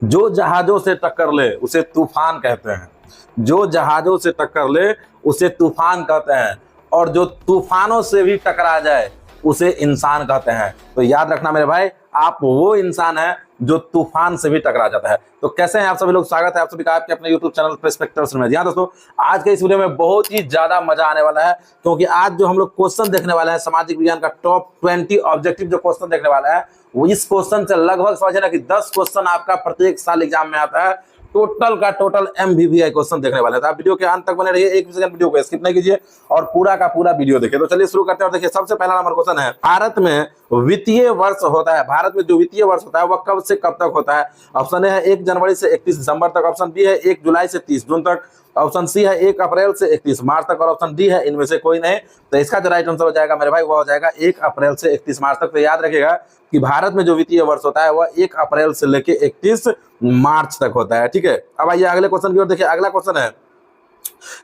जो जहाजों से टक्कर ले उसे तूफान कहते हैं। जो जहाजों से टक्कर ले उसे तूफान कहते हैं, और जो तूफानों से भी टकरा जाए उसे इंसान कहते हैं। तो याद रखना मेरे भाई, आप वो इंसान है जो तूफान से भी टकरा जाता है। तो कैसे हैं आप सभी लोग, स्वागत है आप सभी का आपके अपने YouTube चैनल पर्सपेक्टिव्स में। यहाँ दोस्तों, आज के इस वीडियो में बहुत ही ज्यादा मजा आने वाला है, क्योंकि आज जो हम लोग क्वेश्चन देखने वाले हैं सामाजिक विज्ञान का टॉप 20 ऑब्जेक्टिव जो क्वेश्चन देखने वाला है, वो इस क्वेश्चन से लगभग समझे ना कि 10 क्वेश्चन आपका प्रत्येक साल एग्जाम में आता है। टोटल का टोटल MVVI क्वेश्चन देखने वाले हैं। तो आप वीडियो के अंत तक बने रहिए, एक भी सेकंड वीडियो को स्किप नहीं कीजिए और पूरा का पूरा वीडियो देखिए। तो चलिए शुरू करते हैं। और देखिए, सबसे पहला नंबर क्वेश्चन है, भारत में वित्तीय वर्ष होता है, भारत में जो वित्तीय वर्ष होता है वह कब से कब तक होता है? ऑप्शन ए है 1 जनवरी से 31 दिसंबर तक, ऑप्शन बी है 1 जुलाई से 30 जून तक, ऑप्शन सी है 1 अप्रैल से 31 मार्च तक, और ऑप्शन डी है इनमें से कोई नहीं। तो इसका जो राइट आंसर हो जाएगा मेरे भाई, वो हो जाएगा 1 अप्रैल से 31 मार्च तक। तो याद रखिएगा कि भारत में जो वित्तीय वर्ष होता है वह 1 अप्रैल से लेके 31 मार्च तक होता है। ठीक है, अब आइए अगले क्वेश्चन की ओर। देखिए, अगला क्वेश्चन है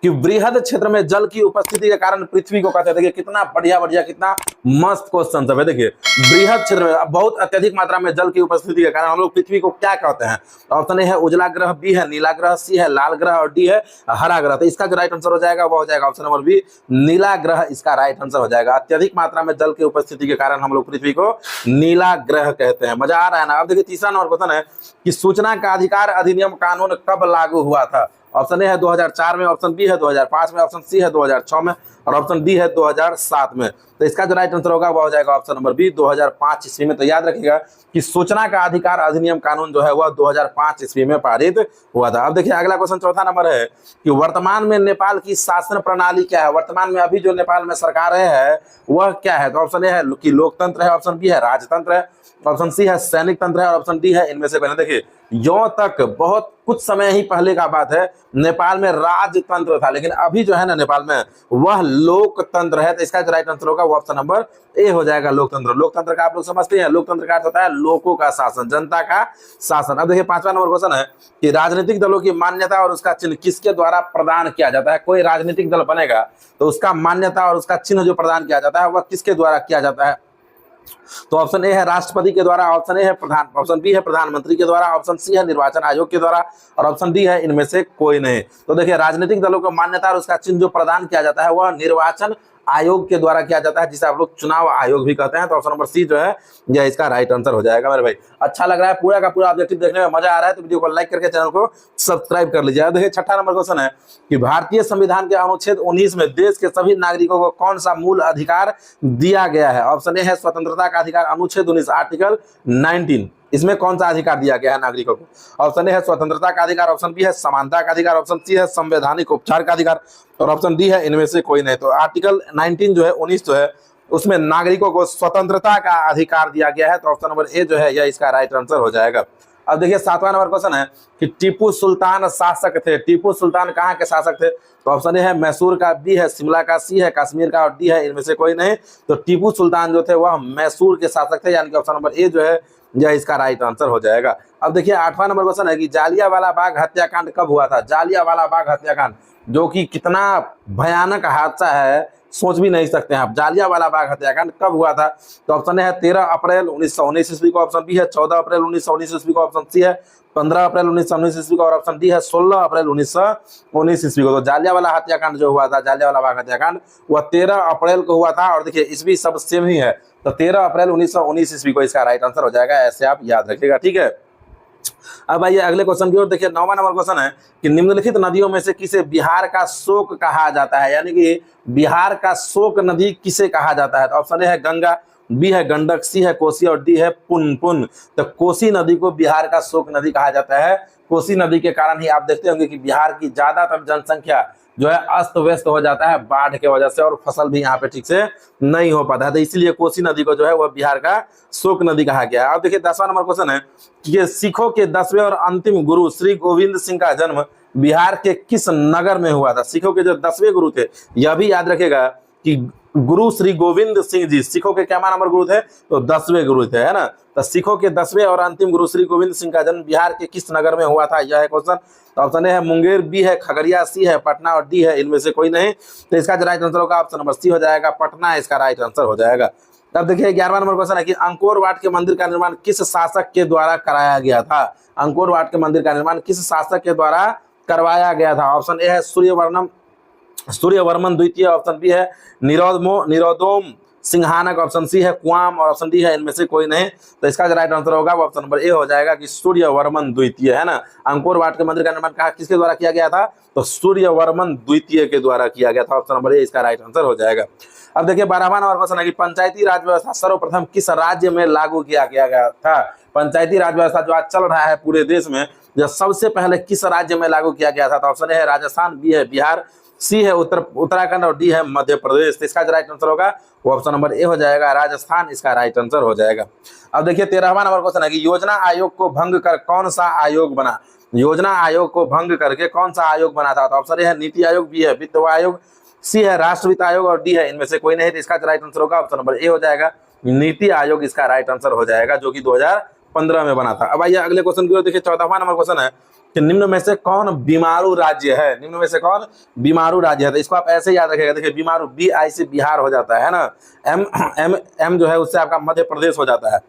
कि बृहद क्षेत्र में जल की उपस्थिति के कारण पृथ्वी को कहते हैं। देखिए कितना बढ़िया बढ़िया, कितना मस्त क्वेश्चन सब है। देखिए, बृहद क्षेत्र में बहुत अत्यधिक मात्रा में जल की उपस्थिति के कारण हम लोग पृथ्वी को क्या कहते हैं? ऑप्शन ए है उजला ग्रह, बी है नीला ग्रह, सी है लाल ग्रह, और डी है हरा ग्रह। तो इसका जो राइट आंसर हो जाएगा वो हो जाएगा ऑप्शन नंबर बी, नीला ग्रह इसका राइट आंसर हो जाएगा। अत्यधिक मात्रा में जल की उपस्थिति के कारण हम लोग पृथ्वी को नीला ग्रह कहते हैं। मजा आ रहा है ना? अब देखिए, तीसरा नंबर क्वेश्चन है कि सूचना का अधिकार अधिनियम कानून कब लागू हुआ था? ऑप्शन ए है 2004 में, ऑप्शन बी है 2005 में, ऑप्शन सी है 2006 में, और ऑप्शन डी है 2007 में। तो इसका जो राइट आंसर होगा वो हो जाएगा ऑप्शन नंबर बी, 2005 ईस्वी में। तो याद रखिएगा कि सूचना का अधिकार अधिनियम कानून जो है वह 2005 ईस्वी में पारित हुआ था। अब देखिए, अगला क्वेश्चन चौथा नंबर है कि वर्तमान में नेपाल की शासन प्रणाली क्या है? वर्तमान में अभी जो नेपाल में सरकार है वह क्या है? तो ऑप्शन ए है कि लोकतंत्र है, ऑप्शन बी है राजतंत्र है, ऑप्शन सी है सैनिक तंत्र है, और ऑप्शन डी है इनमें से कोई नहीं। देखिए, यो तक बहुत कुछ समय ही पहले का बात है, नेपाल में राजतंत्र था, लेकिन अभी जो है ना नेपाल में वह लोकतंत्र है। तो इसका जो राइट आंसर होगा वो ऑप्शन नंबर ए हो जाएगा, लोकतंत्र। लोकतंत्र का आप लोग समझते हैं, लोकतंत्र का अर्थ होता है लोगों का शासन, जनता का शासन। अब देखिए, पांचवा नंबर क्वेश्चन है कि राजनीतिक दलों की मान्यता और उसका चिन्ह किसके द्वारा प्रदान किया जाता है? कोई राजनीतिक दल बनेगा तो उसका मान्यता और उसका चिन्ह जो प्रदान किया जाता है वह किसके द्वारा किया जाता है? तो ऑप्शन ए है राष्ट्रपति के द्वारा, ऑप्शन ए है ऑप्शन बी है प्रधानमंत्री के द्वारा, ऑप्शन सी है निर्वाचन आयोग के द्वारा, और ऑप्शन डी है इनमें से कोई नहीं। तो देखिए, राजनीतिक दलों को मान्यता और उसका चिन्ह जो प्रदान किया जाता है वह निर्वाचन आयोग के द्वारा किया जाता है, जिसे आप लोग चुनाव आयोग भी कहते हैं। तो ऑप्शन नंबर सी जो है यह इसका राइट आंसर हो जाएगा मेरे भाई। अच्छा लग रहा है, पूरा का पूरा ऑब्जेक्टिव देखने में मजा आ रहा है, तो वीडियो को लाइक करके चैनल को सब्सक्राइब कर लीजिए। देखिए, छठा नंबर क्वेश्चन है कि भारतीय संविधान के अनुच्छेद 19 में देश के सभी नागरिकों को कौन सा मूल अधिकार दिया गया है? ऑप्शन ए है स्वतंत्रता का अधिकार, अनुच्छेद 19 आर्टिकल 19, इसमें कौन सा अधिकार दिया गया है नागरिकों को? ऑप्शन ए है स्वतंत्रता का अधिकार, ऑप्शन बी है समानता का अधिकार, ऑप्शन सी है संवैधानिक उपचार का अधिकार, और ऑप्शन डी है इनमें से कोई नहीं। तो आर्टिकल 19 जो है 19 जो है उसमें नागरिकों को स्वतंत्रता का अधिकार दिया गया है। तो ऑप्शन नंबर ए जो है यह इसका राइट आंसर हो जाएगा। अब देखिए, सातवां नंबर क्वेश्चन है कि टीपू सुल्तान शासक थे। टीपू सुल्तान कहाँ के शासक थे? तो ऑप्शन ए है मैसूर का, बी है शिमला का, सी है कश्मीर का, और डी है इनमें से कोई नहीं। तो टीपू सुल्तान जो थे वह मैसूर के शासक थे, यानी कि ऑप्शन नंबर ए जो है यह इसका राइट आंसर हो जाएगा। अब देखिए, आठवां नंबर क्वेश्चन है कि जालियांवाला बाग हत्याकांड कब हुआ था? जालियांवाला बाग हत्याकांड, जो कि कितना भयानक हादसा है, सोच भी नहीं सकते हैं आप। जालियांवाला बाग हत्याकांड कब हुआ था? तो ऑप्शन ए है 13 अप्रैल 1919 ईस्वी को, ऑप्शन बी है 14 अप्रैल 1919 ईस्वी को, ऑप्शन सी है 15 अप्रैल 1919 ईस्वी को, और ऑप्शन डी है 16 अप्रैल 1919 ईस्वी को। तो जालियांवाला हत्याकांड जो हुआ था, जालियांवाला बाग हत्याकांड, वह 13 अप्रैल को हुआ था। और देखिए, ईस्वी सब सेम ही है, तो 13 अप्रैल 1919 ईस्वी को इसका राइट आंसर हो जाएगा। ऐसे आप याद रखिएगा, ठीक है। अब आइए अगले क्वेश्चन की ओर। देखिए, 9वां नंबर क्वेश्चन है कि निम्नलिखित नदियों में से किसे बिहार का शोक कहा जाता है? यानी कि बिहार का शोक नदी किसे कहा जाता है? तो ऑप्शन ए है गंगा, बी है गंडक, सी है कोसी, और डी है पुनपुन। तो कोसी नदी को बिहार का शोक नदी कहा जाता है। कोसी नदी के कारण ही आप देखते होंगे कि बिहार की ज्यादातर जनसंख्या जो है अस्त व्यस्त हो जाता है बाढ़ के वजह से, और फसल भी यहाँ पे ठीक से नहीं हो पाता है। तो इसीलिए कोसी नदी को जो है वह बिहार का शोक नदी कहा गया है। अब देखिए, 10वां नंबर क्वेश्चन है कि सिखों के 10वें और अंतिम गुरु श्री गोविंद सिंह का जन्म बिहार के किस नगर में हुआ था? सिखों के जो 10वें गुरु थे, यह भी याद रखेगा कि गुरु श्री गोविंद सिंह जी सिखों के क्या नंबर गुरु थे? तो 10वें गुरु थे, है ना। तो सिखों के 10वें और अंतिम गुरु श्री गोविंद सिंह का जन्म बिहार के किस नगर में हुआ था? यह है क्वेश्चन। तो ऑप्शन ए है मुंगेर, बी है खगड़िया, सी है पटना, और डी है इनमें से कोई नहीं। तो इसका जो राइट आंसर होगा ऑप्शन नंबर सी हो जाएगा, पटना इसका राइट आंसर हो जाएगा। अब देखिए, 11वां नंबर क्वेश्चन है कि अंकोर वाट के मंदिर का निर्माण किस शासक के द्वारा कराया गया था? अंकोर वाट के मंदिर का निर्माण किस शासक के द्वारा करवाया गया था? ऑप्शन ए है सूर्यवर्मन द्वितीय, ऑप्शन बी है निरोधोम सिंहानक, ऑप्शन सी है कुआम और ऑप्शन डी है इनमें से कोई नहीं। तो इसका जो राइट आंसर होगा वो ऑप्शन नंबर ए हो जाएगा कि सूर्यवर्मन द्वितीय, है ना। अंकोर वाट के मंदिर का निर्माण कहा किसके द्वारा किया गया था? तो सूर्यवर्मन द्वितीय के द्वारा किया गया था। ऑप्शन नंबर ए इसका राइट आंसर हो जाएगा। अब देखिए 12वां नंबर क्वेश्चन है कि पंचायती राज व्यवस्था सर्वप्रथम किस राज्य में लागू किया गया था? पंचायती राज व्यवस्था जो आज चल रहा है पूरे देश में, जो सबसे पहले किस राज्य में लागू किया गया था? तो ऑप्शन ए है राजस्थान, बी है बिहार, सी है उत्तराखंड और डी है मध्य प्रदेश। तो इसका जो राइट आंसर होगा वो ऑप्शन नंबर ए हो जाएगा, राजस्थान इसका राइट आंसर हो जाएगा। अब देखिए 13वां नंबर क्वेश्चन है कि योजना आयोग को भंग कर कौन सा आयोग बना? योजना आयोग को भंग करके कौन सा आयोग बना था? तो ऑप्शन ए है नीति आयोग, बी है वित्त आयोग, सी है राष्ट्र वित्त आयोग और डी है इनमें से कोई नहीं। तो इसका राइट आंसर होगा ऑप्शन नंबर ए हो जाएगा, नीति आयोग इसका राइट आंसर हो जाएगा, जो कि 2015 में बना था। अब आइए अगले क्वेश्चन की ओर देखिए। 14वां नंबर क्वेश्चन है कि निम्न में से कौन बीमारू राज्य है? निम्न में से कौन बीमारू राज्य है? तो इसको आप ऐसे याद रखिएगा। देखिए बीमारू, बी आई से बिहार हो जाता है ना, एम जो है उससे आपका मध्य प्रदेश हो जाता है,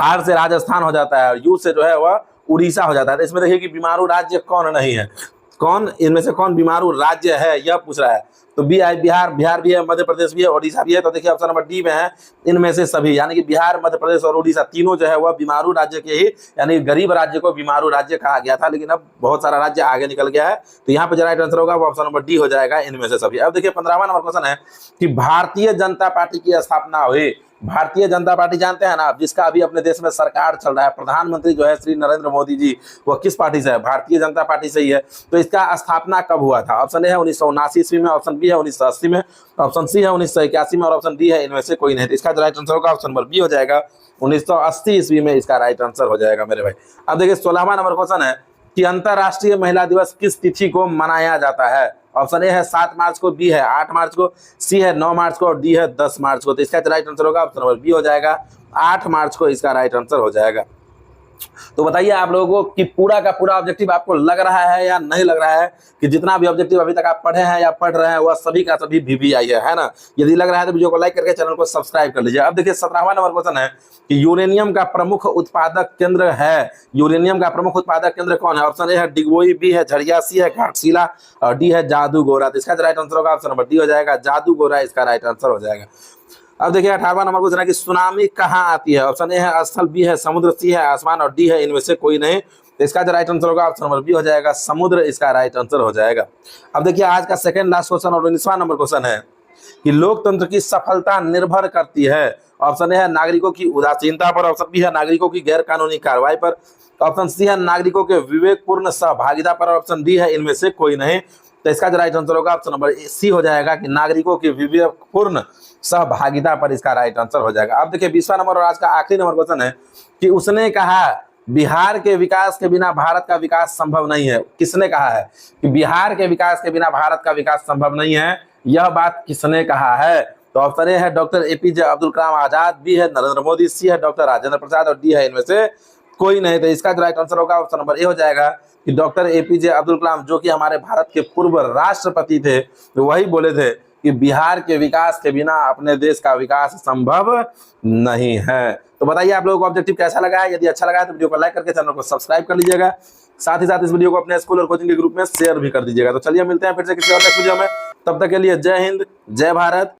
आर से राजस्थान हो जाता है, यू से जो है वह उड़ीसा हो जाता है। तो इसमें देखिए कि बीमारू राज्य कौन नहीं है, कौन इनमें से कौन बीमारू राज्य है यह पूछ रहा है। तो बिहार भी है, मध्य प्रदेश भी है, ओडिशा भी है। तो देखिए ऑप्शन नंबर डी में है इनमें से सभी, यानी कि बिहार, मध्य प्रदेश और ओडिशा तीनों जो है वह बीमारू राज्य के ही, यानी गरीब राज्य को बीमारू राज्य कहा गया था, लेकिन अब बहुत सारा राज्य आगे निकल गया है। तो यहाँ पे जो राइट आंसर होगा वो ऑप्शन नंबर डी हो जाएगा, इनमें से सभी। अब देखिए 15वां नंबर क्वेश्चन है कि भारतीय जनता पार्टी की स्थापना हुई। भारतीय जनता पार्टी जानते हैं ना आप, जिसका अभी अपने देश में सरकार चल रहा है, प्रधानमंत्री जो है श्री नरेंद्र मोदी जी, वो किस पार्टी से है? भारतीय जनता पार्टी से ही है। तो इसका स्थापना कब हुआ था? ऑप्शन ए है 1979 ईस्वी में, ऑप्शन बी है 1980 में, ऑप्शन सी है 1981 में और ऑप्शन डी है इनमें से कोई नहीं। तो इसका राइट आंसर होगा ऑप्शन नंबर बी हो जाएगा, 1980 ईस्वी में इसका राइट आंसर हो जाएगा मेरे भाई। अब देखिए 16वां नंबर क्वेश्चन है कि अंतरराष्ट्रीय महिला दिवस किस तिथि को मनाया जाता है? ऑप्शन ए है 7 मार्च को, बी है 8 मार्च को, सी है 9 मार्च को और डी है 10 मार्च को। तो इसका राइट आंसर होगा ऑप्शन नंबर बी हो जाएगा, 8 मार्च को इसका राइट आंसर हो जाएगा। तो बताइए आप लोगों को कि पूरा का पूरा ऑब्जेक्टिव आपको लग रहा है या नहीं लग रहा है, कि जितना भी ऑब्जेक्टिव अभी तक आप पढ़े हैं या पढ़ रहे हैं वह सभी का सभी VVI है ना। यदि लग रहा है तो वीडियो को लाइक करके चैनल को सब्सक्राइब कर लीजिए। अब देखिए 17वां नंबर क्वेश्चन है कि यूरेनियम का प्रमुख उत्पादक केंद्र है, यूरेनियम का प्रमुख उत्पादक केंद्र कौन है? ऑप्शन ए है डिगबोई, बी है झरिया, सी है घाटशिला और डी है जादूगोरा। तो इसका राइट आंसर होगा ऑप्शन नंबर डी हो जाएगा, जादूगोरा इसका राइट आंसर हो जाएगा। अब देखिए 18वां नंबर क्वेश्चन है कि सुनामी कहाँ आती है? ऑप्शन ए है स्थल, बी है समुद्र, सी है आसमान और डी है इनमें से कोई नहीं। तो इसका जो राइट आंसर होगा ऑप्शन नंबर बी हो जाएगा, समुद्र इसका राइट आंसर हो जाएगा। अब देखिए आज का सेकंड लास्ट क्वेश्चन और 19वां नंबर क्वेश्चन है कि लोकतंत्र की सफलता निर्भर करती है। ऑप्शन ए है नागरिकों की उदासीनता पर, ऑप्शन बी है नागरिकों की गैर कानूनी कार्रवाई पर, ऑप्शन सी है नागरिकों के विवेकपूर्ण सहभागिता पर, ऑप्शन डी है इनमें से कोई नहीं। तो इसका जो राइट आंसर होगा ऑप्शन नंबर सी हो जाएगा कि नागरिकों की विवेकपूर्ण सहभागिता पर इसका राइट आंसर हो जाएगा। अब देखिए 20वां नंबर और आज का आखिरी नंबर क्वेश्चन है कि उसने कहा बिहार के विकास के बिना भारत का विकास संभव नहीं है। किसने कहा है कि बिहार के विकास के बिना भारत का विकास संभव नहीं है? यह बात किसने कहा है? तो ऑप्शन ए है doctor APJ Abdul Kalam Azad, B है नरेंद्र मोदी, सी है डॉक्टर राजेंद्र प्रसाद और डी है इनमें से कोई नहीं। तो इसका जो राइट आंसर होगा ऑप्शन नंबर ए हो जाएगा कि डॉक्टर APJ अब्दुल कलाम, जो कि हमारे भारत के पूर्व राष्ट्रपति थे, तो वही बोले थे कि बिहार के विकास के बिना अपने देश का विकास संभव नहीं है। तो बताइए आप लोगों को ऑब्जेक्टिव कैसा लगा है? यदि अच्छा लगा है तो वीडियो को लाइक करके चैनल को सब्सक्राइब कर लीजिएगा, साथ ही साथ इस वीडियो को अपने स्कूल और कोचिंग के ग्रुप में शेयर भी कर दीजिएगा। तो चलिए मिलते हैं फिर से किसी और नेक्स्ट वीडियो में, तब तक के लिए जय हिंद, जय भारत।